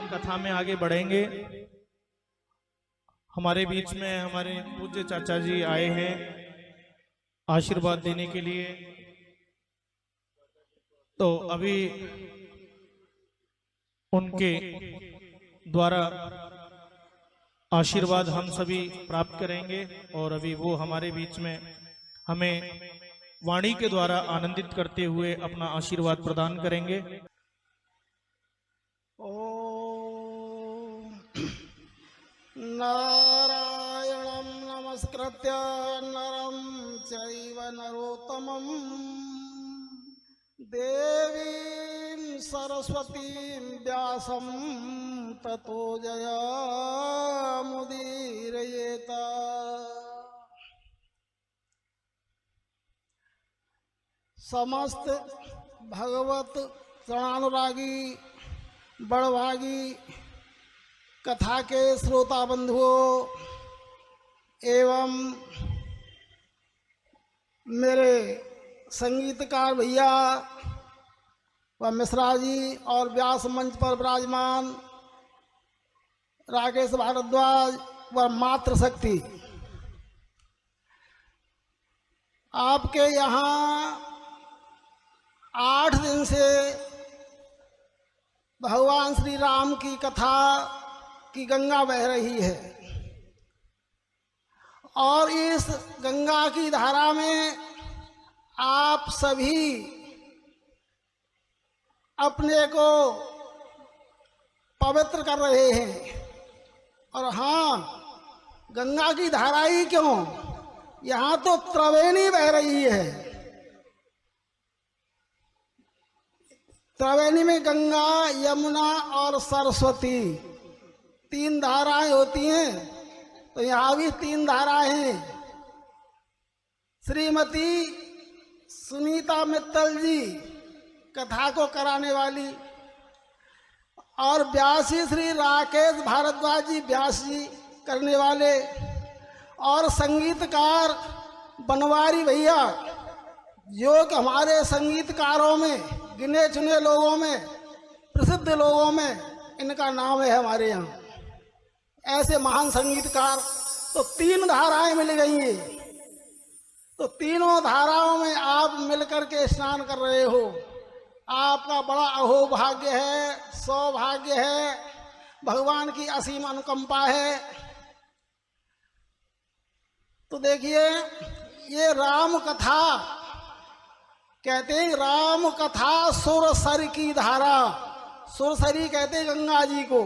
कथा में आगे बढ़ेंगे। हमारे बीच में हमारे पूज्य चाचा जी आए हैं आशीर्वाद देने के लिए। तो अभी उनके द्वारा आशीर्वाद हम सभी प्राप्त करेंगे और अभी वो हमारे बीच में हमें वाणी के द्वारा आनंदित करते हुए अपना आशीर्वाद प्रदान करेंगे। ओम नारायणं नमस्कृत्य नरं चैव नरोत्तमं देवीं सरस्वतीं व्यासं ततो जयमुदीरयेत। समस्त भगवत चरणानुरागी बड़भागी कथा के श्रोता बंधुओं एवं मेरे संगीतकार भैया व मिश्रा जी और व्यास मंच पर विराजमान राकेश भारद्वाज व मातृशक्ति, आपके यहाँ 8 दिन से भगवान श्री राम की कथा की गंगा बह रही है और इस गंगा की धारा में आप सभी अपने को पवित्र कर रहे हैं। और हाँ, गंगा की धारा ही क्यों, यहाँ तो त्रिवेणी बह रही है। त्रिवेणी में गंगा, यमुना और सरस्वती 3 धाराएं होती हैं, तो यहाँ भी 3 धाराएं हैं। श्रीमती सुनीता मित्तल जी कथा को कराने वाली और व्यासी श्री राकेश भारद्वाज जी व्यास जी करने वाले और संगीतकार बनवारी भैया, जो कि हमारे संगीतकारों में गिने चुने लोगों में, प्रसिद्ध लोगों में इनका नाम है हमारे यहाँ। ऐसे महान संगीतकार, तो 3 धाराएं मिल गई हैं, तो तीनों धाराओं में आप मिलकर के स्नान कर रहे हो। आपका बड़ा अहोभाग्य है, सौभाग्य है, भगवान की असीम अनुकंपा है। तो देखिए, ये राम कथा कहते हैं, राम कथा सुरसर की धारा, सुरसरी कहते हैं गंगा जी को,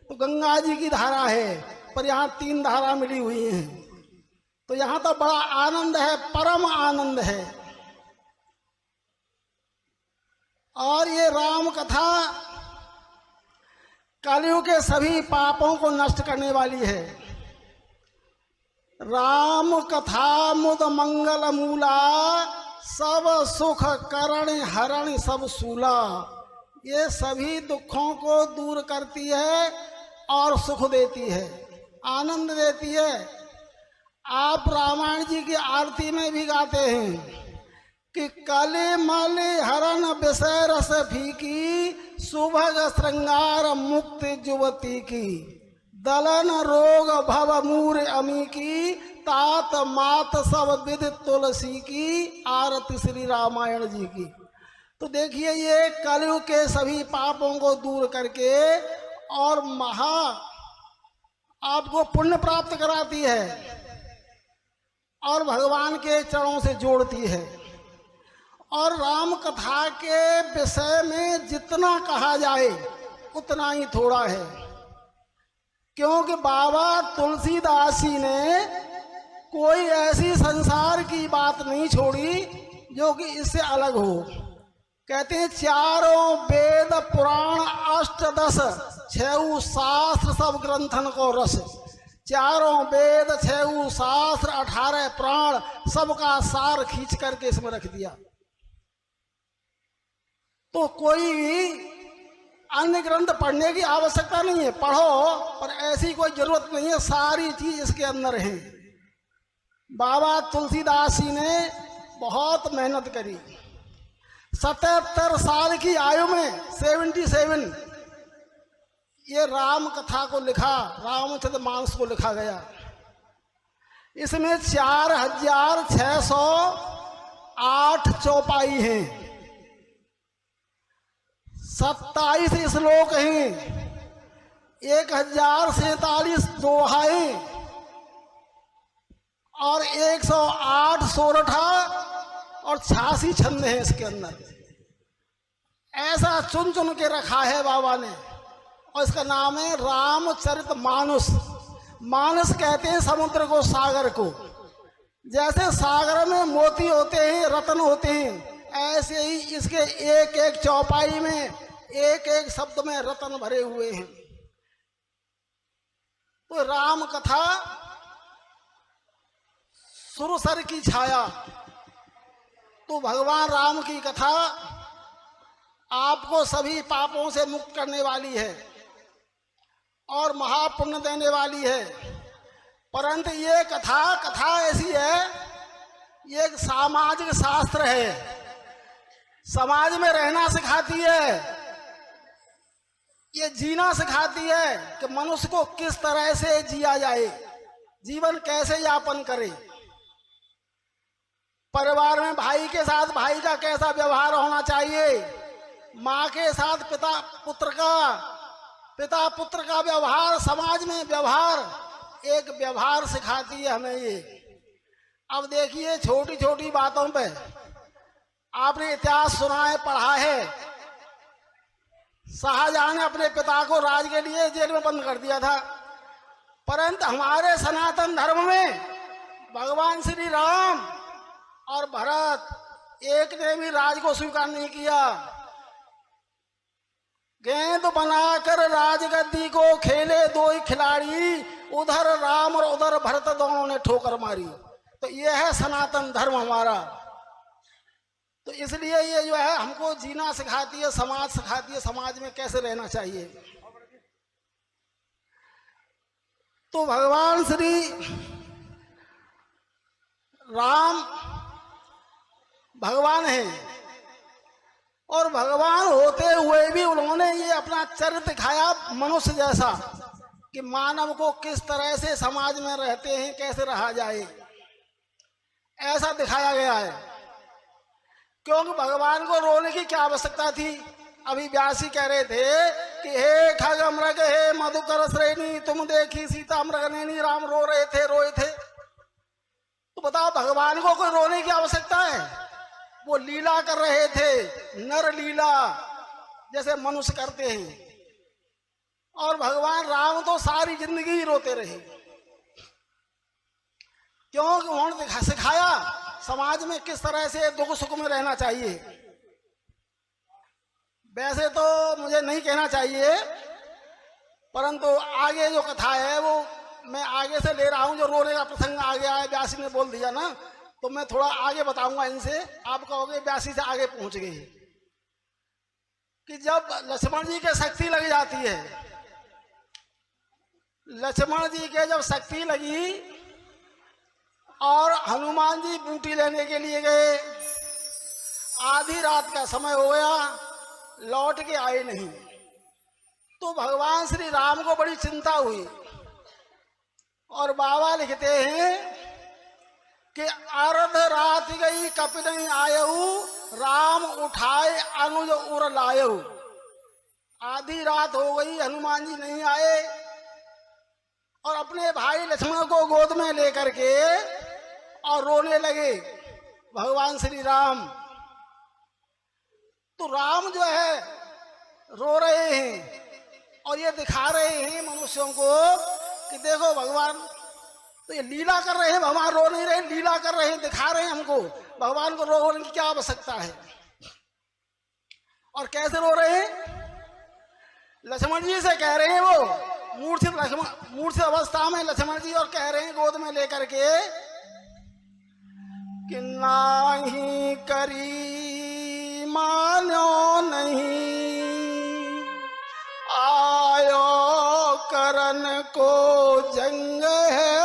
तो गंगा जी की धारा है, पर यहाँ 3 धारा मिली हुई हैं। तो यहाँ तो बड़ा आनंद है, परम आनंद है। और ये राम कथा कलयुग के सभी पापों को नष्ट करने वाली है। राम कथा मुद मंगल मूला, सब सुख करण हरण सब सूला। ये सभी दुखों को दूर करती है और सुख देती है, आनंद देती है। आप रामायण जी की आरती में भी गाते हैं कि कले मले हरण विषय रस फीकी, सुभग श्रृंगार मुक्त युवती की, दलन रोग भव मूर अमी की, तात मात सब विद तुलसी की, आरती श्री रामायण जी की। तो देखिए, ये कलयुग के सभी पापों को दूर करके और आपको पुण्य प्राप्त कराती है और भगवान के चरणों से जोड़ती है। और राम कथा के विषय में जितना कहा जाए उतना ही थोड़ा है, क्योंकि बाबा तुलसीदास जी ने कोई ऐसी संसार की बात नहीं छोड़ी जो कि इससे अलग हो। कहते हैं, 4 वेद पुराण अष्टदश 6 शास्त्र सब ग्रंथन को रस। 4 वेद 6 शास्त्र 18 पुराण सबका सार खींच करके इसमें रख दिया। तो कोई भी अन्य ग्रंथ पढ़ने की आवश्यकता नहीं है, पढ़ो, पर ऐसी कोई जरूरत नहीं है, सारी चीज इसके अंदर है। बाबा तुलसीदास जी ने बहुत मेहनत करी। 77 साल की आयु में 77 ये राम कथा को लिखा, रामचरितमानस को लिखा गया। इसमें 4608 चौपाई हैं, 27 श्लोक हैं, 1047 दोहाएं और 108 सोरठा और 86 छंद हैं इसके अंदर। ऐसा चुन चुन के रखा है बाबा ने, और इसका नाम है रामचरितमानस। मानस कहते हैं समुद्र को, सागर को। जैसे सागर में मोती होते हैं, रत्न होते हैं, ऐसे ही इसके एक एक चौपाई में, एक एक शब्द में रत्न भरे हुए हैं। तो राम कथा सुरसर की छाया, तो भगवान राम की कथा आपको सभी पापों से मुक्त करने वाली है और महापुण्य देने वाली है। परंतु ये कथा ऐसी है, ये एक सामाजिक शास्त्र है, समाज में रहना सिखाती है, ये जीना सिखाती है कि मनुष्य को किस तरह से जिया जाए, जीवन कैसे यापन करे, परिवार में भाई के साथ भाई का कैसा व्यवहार होना चाहिए, माँ के साथ पिता पुत्र का व्यवहार, समाज में व्यवहार, एक व्यवहार सिखाती है हमें ये। अब देखिए छोटी छोटी बातों पे आपने इतिहास सुना है, पढ़ा है। शाहजहां ने अपने पिता को राज के लिए जेल में बंद कर दिया था, परंतु हमारे सनातन धर्म में भगवान श्री राम और भरत एक ने भी राज को स्वीकार नहीं किया। गेंद बनाकर राजगद्दी को खेले दो ही खिलाड़ी, उधर राम और उधर भरत दोनों ने ठोकर मारी। तो ये है सनातन धर्म हमारा। तो इसलिए ये जो है हमको जीना सिखाती है, समाज सिखाती है, समाज में कैसे रहना चाहिए। तो भगवान श्री राम भगवान हैं, और भगवान होते हुए भी उन्होंने ये अपना चरित्र दिखाया मनुष्य जैसा, कि मानव को किस तरह से समाज में रहते हैं, कैसे रहा जाए, ऐसा दिखाया गया है। क्योंकि भगवान को रोने की क्या आवश्यकता थी। अभी व्यासी कह रहे थे कि हे खग मृग हे मधुकर श्रेणी, तुम देखी सीता मृग नैनी, राम रो रहे थे, रोए थे। तो बताओ भगवान को कोई रोने की आवश्यकता है? वो लीला कर रहे थे, नर लीला जैसे मनुष्य करते हैं। और भगवान राम तो सारी जिंदगी ही रोते रहे, क्योंकि उन्होंने सिखाया समाज में किस तरह से दुख सुख में रहना चाहिए। वैसे तो मुझे नहीं कहना चाहिए, परंतु आगे जो कथा है वो मैं आगे से ले रहा हूं। जो रोने का प्रसंग आ गया है, व्यासी ने बोल दिया ना, तो मैं थोड़ा आगे बताऊंगा इनसे। आप कहोगे व्यासी से आगे पहुंच गए कि जब लक्ष्मण जी के शक्ति लग जाती है, लक्ष्मण जी के जब शक्ति लगी और हनुमान जी बूटी लेने के लिए गए, आधी रात का समय हो गया, लौट के आए नहीं। तो भगवान श्री राम को बड़ी चिंता हुई, और बाबा लिखते हैं कि अर्ध रात गई कपि नहीं आयऊ, राम उठाए अनुज उर लायऊ। आधी रात हो गई, हनुमान जी नहीं आए, और अपने भाई लक्ष्मण को गोद में लेकर के और रोने लगे भगवान श्री राम। तो राम जो है रो रहे हैं और ये दिखा रहे हैं मनुष्यों को कि देखो भगवान तो ये लीला कर रहे हैं, भगवान रो नहीं रहे, लीला कर रहे हैं, दिखा रहे हैं हमको भगवान को रोने की क्या आवश्यकता है। और कैसे रो रहे हैं? लक्ष्मण जी से कह रहे हैं, वो मूर्छित अवस्था में लक्ष्मण जी, और कह रहे हैं गोद में लेकर के कि नाही करी मानो नहीं, आयो करन को जंग है,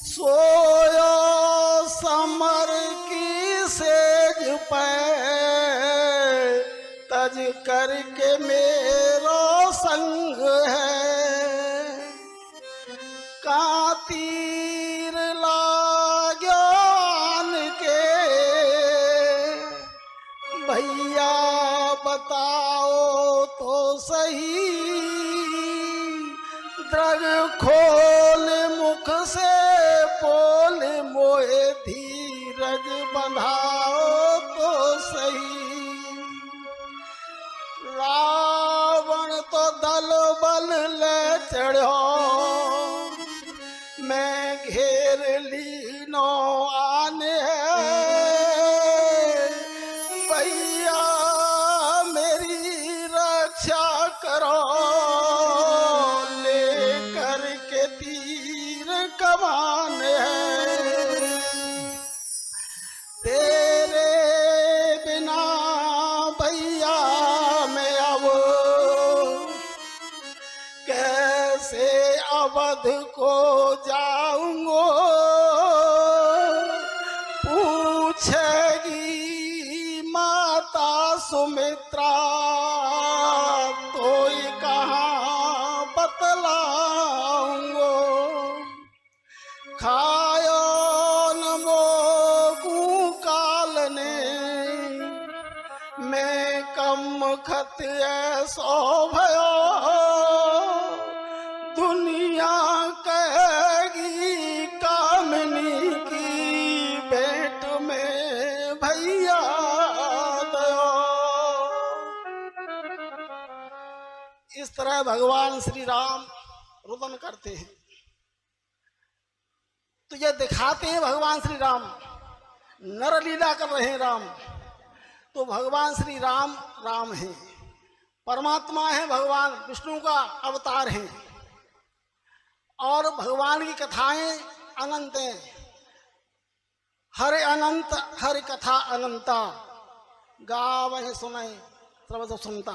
सोयो समर की सेज पे, तज करके मेरा सही, द्रग खोल मुख से बोल मोहे धीरज बंधाओ तो सही। रावण तो दल बल ले चढ़ो, मैं घेर लीनो आने भैया मेरी रक्षा करो, लेकर के तीर कमान है। तेरे बिना भैया मैं अब कैसे अवध को जाऊंगो, पूछेगी माता सुमित्रा तो कहाँ बतलाऊंगो। खायो न मोगू काल ने, मैं कम खत ऐसो भयो, दुनिया कहेगी कामिनी की भेंट में भैया दयो। इस तरह भगवान श्री राम रुदन करते हैं। तो ये दिखाते हैं भगवान श्री राम नर लीला कर रहे हैं राम। तो भगवान श्री राम राम हैं, परमात्मा है, भगवान विष्णु का अवतार हैं और भगवान की कथाएं अनंत हैं। हरे अनंत हरि कथा अनंता, गावहि सुनहि सर्वत्र सुनता।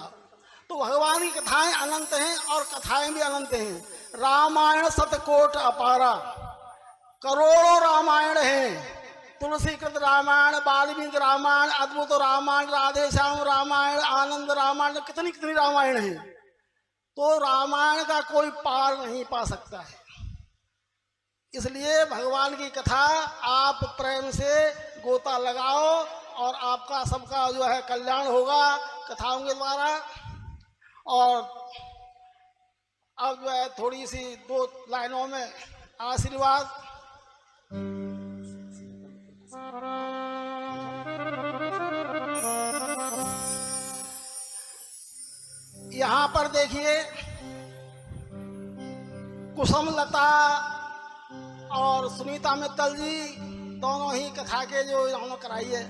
तो भगवान की कथाएं अनंत हैं और कथाएं भी अनंत हैं। रामायण शतकोट अपारा, करोड़ों रामायण हैं। तुलसी कृत रामायण, वाल्मीकि रामायण, अद्भुत रामायण, राधे श्याम रामायण, आनंद रामायण, कितनी कितनी रामायण है। तो रामायण का कोई पार नहीं पा सकता है। इसलिए भगवान की कथा आप प्रेम से गोता लगाओ और आपका सबका जो है कल्याण होगा कथाओं के द्वारा। और अब जो है थोड़ी सी 2 लाइनों में आशीर्वाद। यहाँ पर देखिए कुसुम लता और सुनीता मित्तल जी दोनों ही कथा के जो इन्होंने कराई है।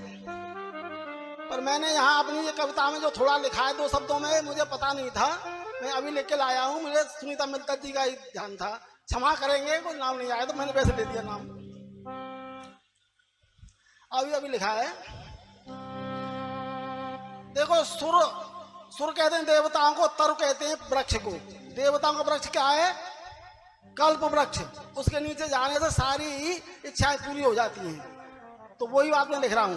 पर मैंने यहाँ अपनी ये कविता में जो थोड़ा लिखा है 2 शब्दों में, मुझे पता नहीं था, मैं अभी लेके लाया हूँ। मुझे सुनीता मित्तल जी का ही ध्यान था, क्षमा करेंगे, कोई नाम नहीं आया तो मैंने वैसे ले दिया नाम। अभी लिखा है, देखो सुर कहते हैं देवताओं को, तरु कहते हैं वृक्ष को। देवताओं का वृक्ष क्या है? कल्प वृक्ष। उसके नीचे जाने से सारी इच्छाएं पूरी हो जाती हैं। तो वही बात मैं लिख रहा हूं।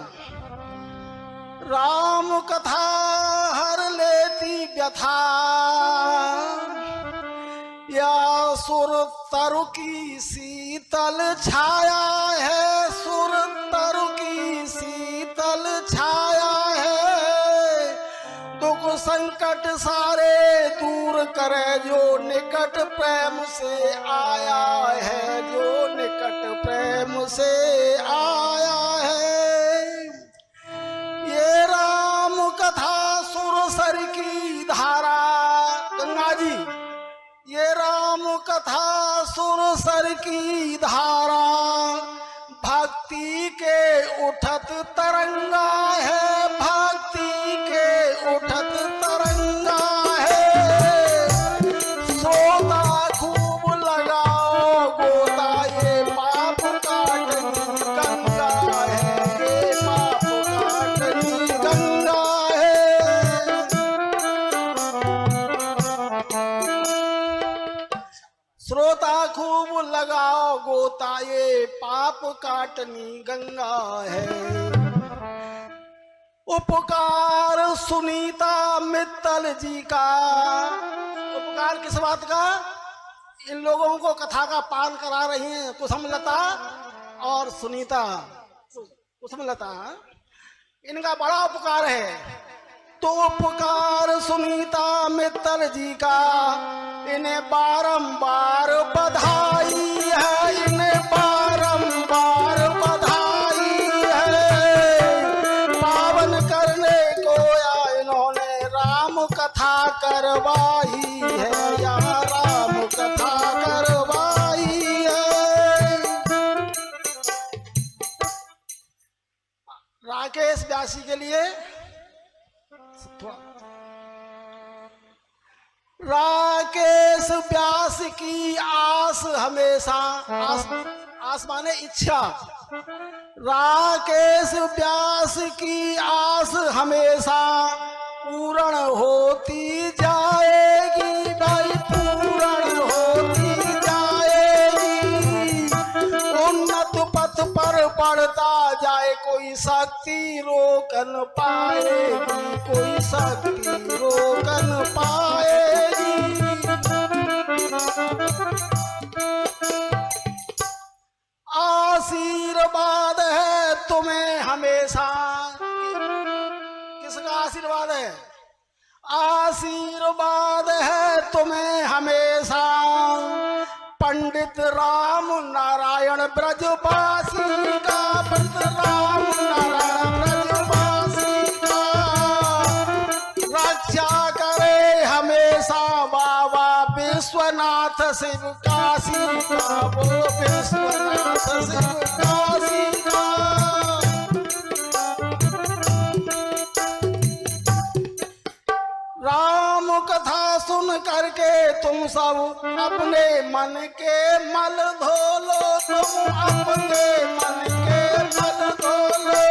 राम कथा हर लेती व्यथा, या सुर तरु की शीतल छाया है, सुर तरु की शीतल छाया है। दुख संकट सारे दूर करे जो निकट प्रेम से आया है, जो निकट प्रेम से आया है। ये राम कथा सुरसर की धारा, गंगा जी, ये राम कथा सुरसर की धारा, भक्ति के उठत तरंगा है, भक्ति के उठत तरंगा है। सोता खूब लगाओ गोता, ये पाप काटनी गंगा है, ये पाप काटनी गंगा है। श्रोता खूब लगाओ गोता, ये पाप काटनी गंगा है। उपकार सुनीता मित्तल जी का। उपकार किस बात का? इन लोगों को कथा का पान करा रही हैं कुसुमलता और सुनीता। कुसुमलता, इनका बड़ा उपकार है। तो उपकार सुनीता मित्तल जी का इन्हें बारंबार बधाई है, इन्हें बारंबार बधाई है। पावन करने को या इन्होंने राम कथा करवाई है, यहाँ राम कथा करवाई है। राकेश व्यासी के लिए राकेश व्यास की आस हमेशा, आस माने इच्छा, राकेश व्यास की आस हमेशा पूर्ण होती जाएगी भाई, पूर्ण होती जाएगी। उन्नत पथ पर बढ़ता जाए कोई शक्ति रोक न पाएगी, कोई शक्ति रोक न पाएगी। आशीर्वाद है तुम्हें हमेशा, किसका आशीर्वाद है? आशीर्वाद है तुम्हें हमेशा पंडित राम नारायण ब्रजवासी का, पंडित राम नारायण ब्रजवासी का। रक्षा करे हमेशा बाबा विश्वनाथ शिव काशी का, वो विश्वनाथ शिव काशी का। राम कथा सुन करके तुम सब अपने मन के मल धो लो, तुम अपने मन के मल धो लो।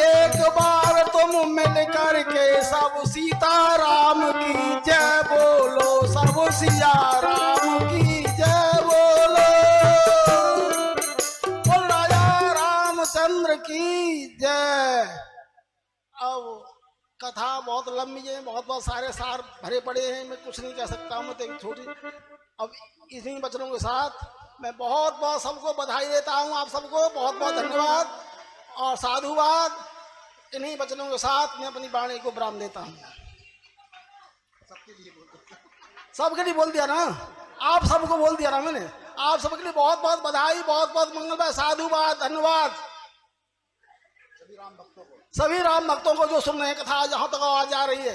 एक बार तुम मिल करके सब सीताराम की जय बोलो, सब सिया राम की जय बोलो। बोल राजा रामचंद्र की जय। अब कथा बहुत लंबी है, बहुत सारे सार भरे पड़े हैं, मैं कुछ नहीं कह सकता हूँ, तो एक छोटी। अब इन्हीं वचनों के साथ मैं बहुत बहुत सबको बधाई देता हूँ, आप सबको बहुत बहुत धन्यवाद और साधुवाद। इन्हीं वचनों के साथ मैं अपनी वाणी को विराम देता हूँ। सबके लिए बोल दिया ना, आप सबको बोल दिया ना मैंने। आप सबके लिए बहुत बहुत बधाई, बहुत बहुत मंगलमय, साधुवाद, धन्यवाद। सभी राम भक्तों को जो सुन रहे हैं कथा जहां तक आवाज आ रही है,